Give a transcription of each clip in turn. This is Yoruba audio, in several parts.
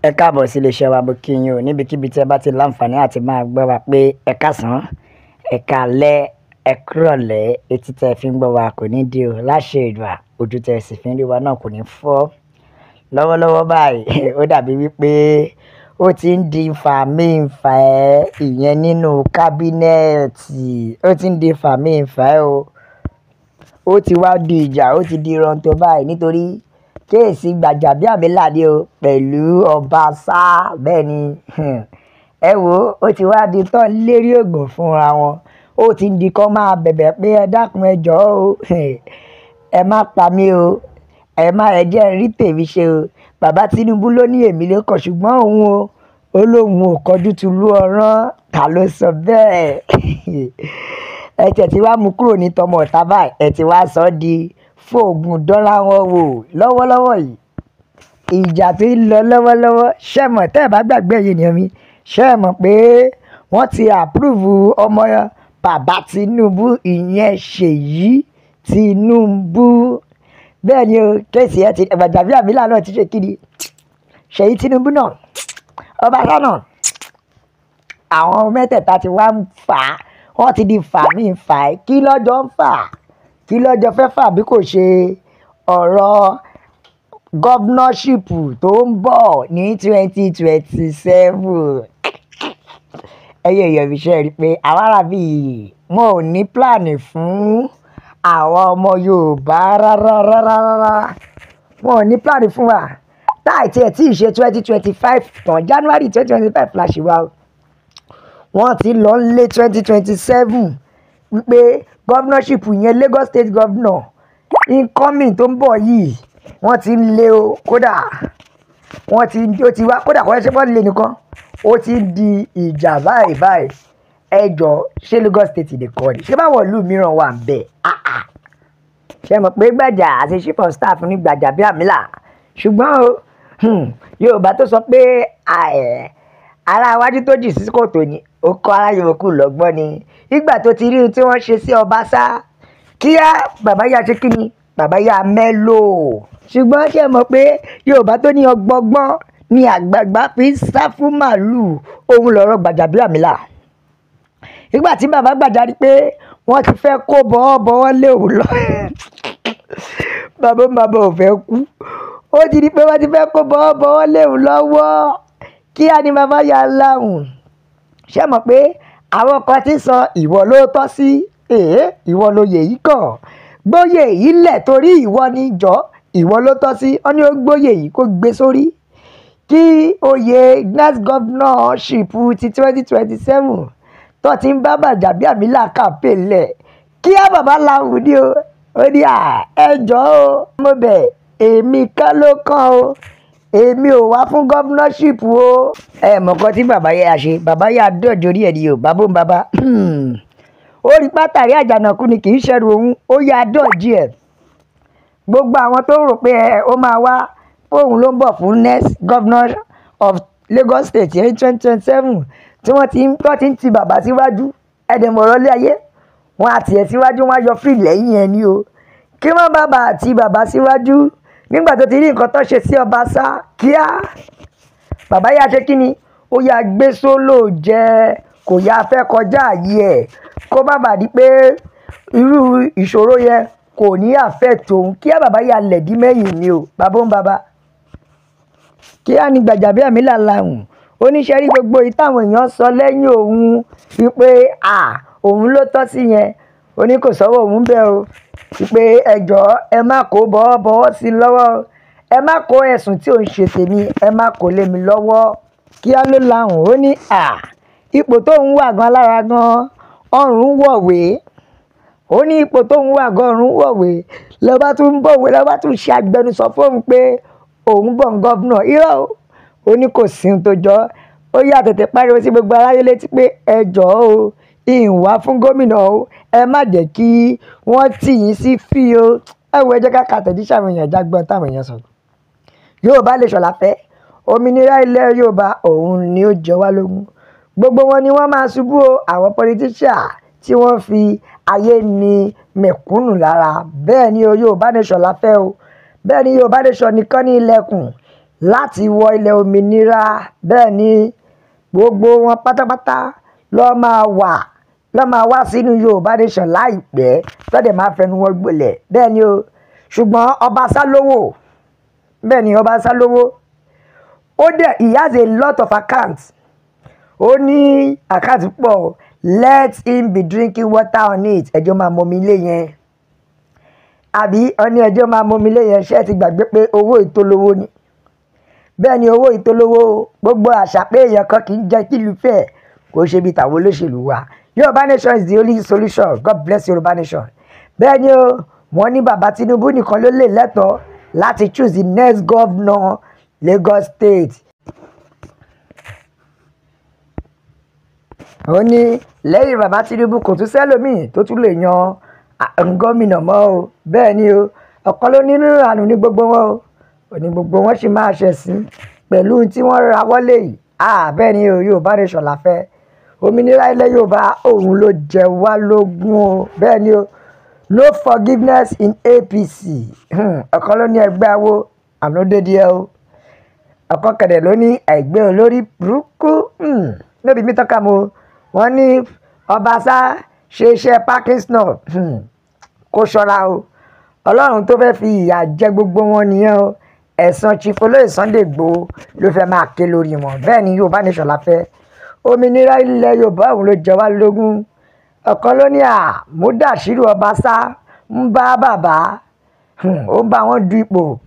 Ẹ káàbọ̀ sí iléeṣẹ́ wa, mo kí yín o níbikíbi tí ẹ bá ti láǹfààní àti máa gbọ́ wa pé ẹ káàsán, ẹ káalẹ́, ẹ kúrọ̀lẹ́, etí tẹ́ ẹ fi ń gbọ́ wa kò ní di o, láṣẹ Èdùà, ojú tẹ́ ẹ sì fi ń rí wa náà kò ní fọ́. Lọ́wọ́lọ́wọ́ báyìí ó dàbí wípé ó ti ń di fàmí-n-fà-ẹ́ ìyẹn nínú kábínẹ̀ẹ̀tì, ó ti ń di fàmí-n-fà-ẹ́ o. Ó ti wá di ìjà, ó ti di rọ̀ǹtọ̀ báyìí nítorí kéèsì Gbajabiamila ni o pẹ̀lú Ọbaṣá. Bẹ́ẹ̀ ni ẹ wò ó ti wá di tán lérí ògùn fúnra wọn. Ó ti ń di kán máa bẹ̀bẹ̀ pé ẹ dákun ẹ jọ̀ọ́ o, ẹ má pa mí o, ẹ má ẹ jẹ́ n rí tèmi ṣe o. Bàbá Tinubu ló ní èmi ló kàn, ṣùgbọ́n òun o, ó lóun ò kọjú tulú ọ̀rán. Ta ló sọ bẹ́ẹ̀? Ẹ tiẹ̀ ti wá mú kúrò ní tọmọ ọ̀tá báyìí, ẹ ti wá sọ ọ́ di fóògùn dọ́là wọn wò lọ́wọ́lọ́wọ́ yìí. Ìjà tó ń lọ lọ́wọ́lọ́wọ́, ṣé ẹ mọ̀ tẹ́ ẹ bá gbàgbé ẹ̀yin ènìyàn mi, ṣé ẹ mọ̀ pé wọ́n ti approve ọmọ bàbá Tinubu, ìyẹn Ṣèyí Tinubu. Bẹ́ẹ̀ ni o, kéèsì ẹ ti Gbajabiamila náà ti ṣe kíni, Ṣèyí Tinubu náà, Ọbaṣá náà, àwọn mẹ́tẹ̀ẹ̀ta ti wá ń fà á, wọ́n ti di fàmí-n-fà-ẹ́. Kí lọ́jọ́ ń fà? Kí lọ́jọ́ fẹ́ fà bí kò ṣe ọ̀rọ̀ gọ́fúnọ́ṣìpù tó ń bọ̀ ní 2027. Ẹyẹ èèyàn mi ṣe rí i pé àwọn arábí yìí wọn ò ní pílánì fún àwọn ọmọ Yorùbá rárá. Wọn ò ní pílánì fún wa. Táì tí ẹ̀ tí ì ṣe 2025 tán, January 2025 la ṣì wá o. Wọ́n ti lọ lé 2027 wípé gọ́fúnọ́ṣìpù yẹn Lagos State Governor incoming tó ń bọ̀ yìí wọ́n ti ń lé o, kódà ó ti wá, kódà kò ṣe wọ́n lé nìkan, ó ti ń di ìjà báyìí. Ẹ jọ̀ọ́, ṣé Lagos State nìkan ni? Ṣé báwọn ìlú mìíràn wà ń bẹ̀? Ṣé ẹ mọ̀ pé Gbajà àti chief of staff ní Gbajabiamila? Ṣùgbọ́n o, Yorùbá tó sọ pé ara iwájú tó jì sí kòtò ni ó kọ́ ara yòókù lọ́gbọ́n ni. Nígbà tó ti rí tí wọ́n ṣe sí Ọbaṣá, kíá bàbá yá ṣe kí ni? Bàbá yá mẹ́lò. Ṣùgbọ́n ṣé ẹ mọ̀ pé Yorùbá tó ní ọgbọ́gbọ́n ni àgbààgbà fi ń sá fún màálùú, òun lọ̀rọ̀ Gbajabiamila. Nígbà tí bàbá Gbajà rí pé wọ́n ti fẹ́ kó bọ́wọ́ lé òun lọ, bàbá ò fẹ́ kú. Ó ti rí pé wọ́n ti fẹ́ kó bọ́wọ́ lé òun lọ́wọ́. Kíá ni bàbá yá láhùn. Ṣé ẹ mọ̀ pé àwọn kan ti sọ ìwọ ló tọ́ sí, ìwọ lóyè yìí kàn, gbóyè yìí lẹ̀ torí ìwọ ni ìwọ ló tọ́ sí. Wọ́n ní ó gbóyè yìí kó gbé sórí kí oyè next governorship ti 2027 tó ti ń bá Gbajabiamila campaign lẹ̀. Kíá bàbá láhùn ni o, ó ní ẹ jọ̀ọ́ o, mo bẹ̀ èmi kọ́ ló kàn o, èmi ò wá fún gọ́fúnọ́ṣìpù o. Ẹ mọ̀ kan tí bàbá yà ṣe, bàbá yà dọ̀jọ́ orí ẹ̀ ni o, bàbá ń bàbá. Ó rí pátàrí àjànàkú ni kì í ṣẹ̀rù òun, ó yà dọ̀jì ẹ̀. Gbogbo àwọn tó rò pé ó máa wá òun ló ń bọ̀ fún next governor of Lagos State ní 2027 tí wọ́n ti ń ti bàbá síwájú, ẹ̀dẹ̀mọ̀rọ̀ lé ayé, wọ́n àti ẹ̀ síwájú, wọ́n á yọ fìlì lẹ́yìn ẹ̀ ni o. Kí wọ́n bàbá àti bàbá síwájú nígbà tó ti rí nǹkan tó ṣe sí Ọbaṣá, kíá bàbá yá ṣe kí ni? Ó yá gbé sólò jẹ, kò yá fẹ́ kọjá àyè ẹ̀ kó má bàa di pé irú ìṣòro yẹn kò ní affect òun. Kíá bàbá yá lẹ̀dí mẹ́yìn ni o, bàbá ń bàbá. Kíá ni Gbajabiamila láhùn. Oníṣẹ́ rí gbogbo ìtàwọn èèyàn sọ lẹ́yìn òun wípé òun ló tọ́ sí yẹn, ó ní kò sọ́wọ́ òun bẹ́ẹ̀ o, wípé ẹ jọ̀ọ́ ẹ má kó bọ́wọ́ sí lọ́wọ́, ẹ má kó ẹ̀sùn tí ò ń ṣe tèmi, ẹ má kó lé mi lọ́wọ́. Kíá ló láhùn. Ó ní ipò tó ń wà gan lára gan ọrùn wọ̀wé. Ó ní ipò tó ń wà gan ọrùn wọ̀wé, lọ́ba tún ń bọ̀wé, lọ́ba tún ṣe agbẹnusọ fóun pé òun bọ̀ ń gọ́fúnà. Irọ́ o, ó ní kò sí ohun tó jọ. Ó yá tètè pariwo sí gbogbo aráyé létí pé ẹ jọ̀ọ́ o, ìwà fún gómìnà o, ẹ má jẹ́ kí wọ́n tì yín sí fí o. Ẹ wo ẹ jẹ́ ká ka tẹ̀jíṣẹ́ àwọn èèyàn jágbọ́n táwọn èèyàn sọ. Yorùbá lè ṣọ̀lá fẹ́ òmìnira ilẹ̀ Yorùbá, òun ni ó jẹ wá lógún. Gbogbo wọn ni wọ́n máa ṣubú o, àwọn politician tí wọ́n fi ayé ni mẹ̀kúnnù lára. Bẹ́ẹ̀ ni o, Yorùbá nation la fẹ́ o. Bẹ́ẹ̀ ni Yorùbá nation nìkan ní ilẹ̀kùn láti wọ ilẹ̀ òmìnira. Bẹ́ẹ̀ ni gbogbo wọn pátápátá ló máa wá sínú Yorùbá nation láìpẹ́ tọ́dẹ̀ máa fẹnu wọn gbolẹ̀. Bẹ́ẹ̀ ni o, ṣùgbọ́n Ọbaṣá lówó. Bẹ́ẹ̀ ni Ọbaṣá lówó. He has a lot of accounts. Ó ní àkáǹtì pọ̀. Let him be drinking water on it. Ẹjọ́ máa mọ mi ilé yẹn. Àbí ọní ẹjọ́ máa mọ mi ilé yẹn. Ṣé ẹ ti gbàgbé pé owó ìtolówó ni? Bẹ́ẹ̀ ni owó ìtolówó. Gbogbo àṣà pé èèyàn kan kì í jẹ́ kí ìlú fẹ́ kò ṣe bí tàwọn olóṣèlú wa. Yorùbá nation is the only solution. God bless Yorùbá nation. Bẹ́ẹ̀ ni o, wọ́n ní bàbá Tinubu nìkan ló lè lẹ́tọ̀ọ́ láti choose the next governor Lagos State. Ó ní lẹ́yìn bàbá Tinubu kò tún sẹ́lòmíì tó tún lè yan gómìnà mọ́ o. Bẹ́ẹ̀ ni o, ọ̀kan ló nínú ìrànú ní gbogbo wọn o. Òní gbogbo wọn sì máa ṣẹ̀sín pẹ̀lú tí wọ́n ra wọlé yìí. Bẹ́ẹ̀ ni o, Yorùbá nation la fẹ́. Òmìnira ilẹ̀ Yorùbá òun ló jẹ wá lógún o. Bẹ́ẹ̀ ni o, no forgiveness in APC. Ọ̀kan ló ní ẹgbẹ́ awo ànódédé o. Ọ̀kan kẹ̀dẹ̀ ló ní ẹgbẹ́ olórí burúkú. Níbi mi tọ́ka mo wọ́n ní Ọbaṣá ṣe iṣẹ́ Parkinson. Kó ṣọ́ra o. Ọlọ́run tó fẹ́ fi ìyà jẹ gbogbo wọn nìyẹn o. Ẹ̀san Chief Olóyè Sunday Igboho ló fẹ́ máa ké lórí wọn. Bẹ́ẹ̀ ni Yorùbá nation la fẹ́. Òmìnira ilẹ̀ Yorùbá òun ló jẹ wá lógún. Ọ̀kan ló ní Mudashiru Ọbaṣá ń bá bàbá ó ń bá wọn du ipò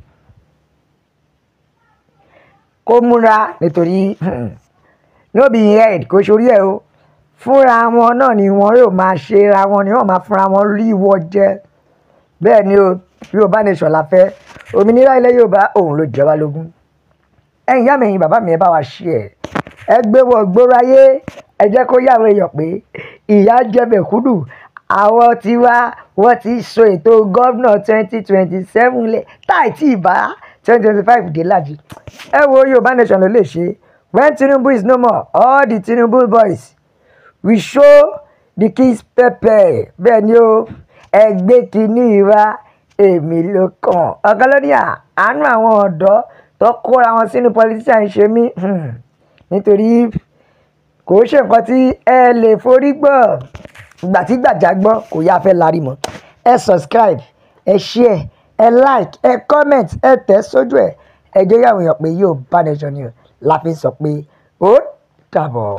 kó múra nítorí no be head kò sórí ẹ̀ o. Fúnra wọn náà ni wọn yóò máa ṣe ra wọn ni wọ́n máa fúnra wọn rí ìwọ jẹ. Bẹ́ẹ̀ ni o, Yorùbá nation la fẹ́. Òmìnira ilẹ̀ Yorùbá òun ló jẹ wá lógún. Ẹ̀yin ìyá mi, ẹ̀yin bàbá mi, ẹ bá wa share. Ẹ gbé wọ gbòòrò ayé. Ẹ jẹ́ kó yàwó èèyàn pé ìyà jẹ mẹ̀kúnnù. Àwọn tiwa wọ́n ti so ètò gómìnà 2027 lẹ̀ táì tí ìbá 2025 dé lájì. Ẹ wo Yorùbá nation ló lè ṣe. When Tinubu is no more, all the Tinubu boys we show the kids pepper. Bẹ́ẹ̀ ni o, ẹgbẹ́ kìíní wa èmi ló kàn. Ọ̀kan ló ní àánú àwọn ọ̀dọ́ tó kóra wọn sínú politician ṣe mí. Nítorí kò ṣe nǹkan tí ẹ lè forí gbọ́. Ìgbà tí gbàjà gbọ́ kò yá fẹ́ lárí mọ́. Ẹ subscribe, ẹ share, ẹ like, ẹ comment, ẹ tẹ̀ sójú ẹ̀. Ẹ jẹ́ yàwọn èèyàn pé Yorùbá nation ni o la fi sọ pé ó dàbọ̀.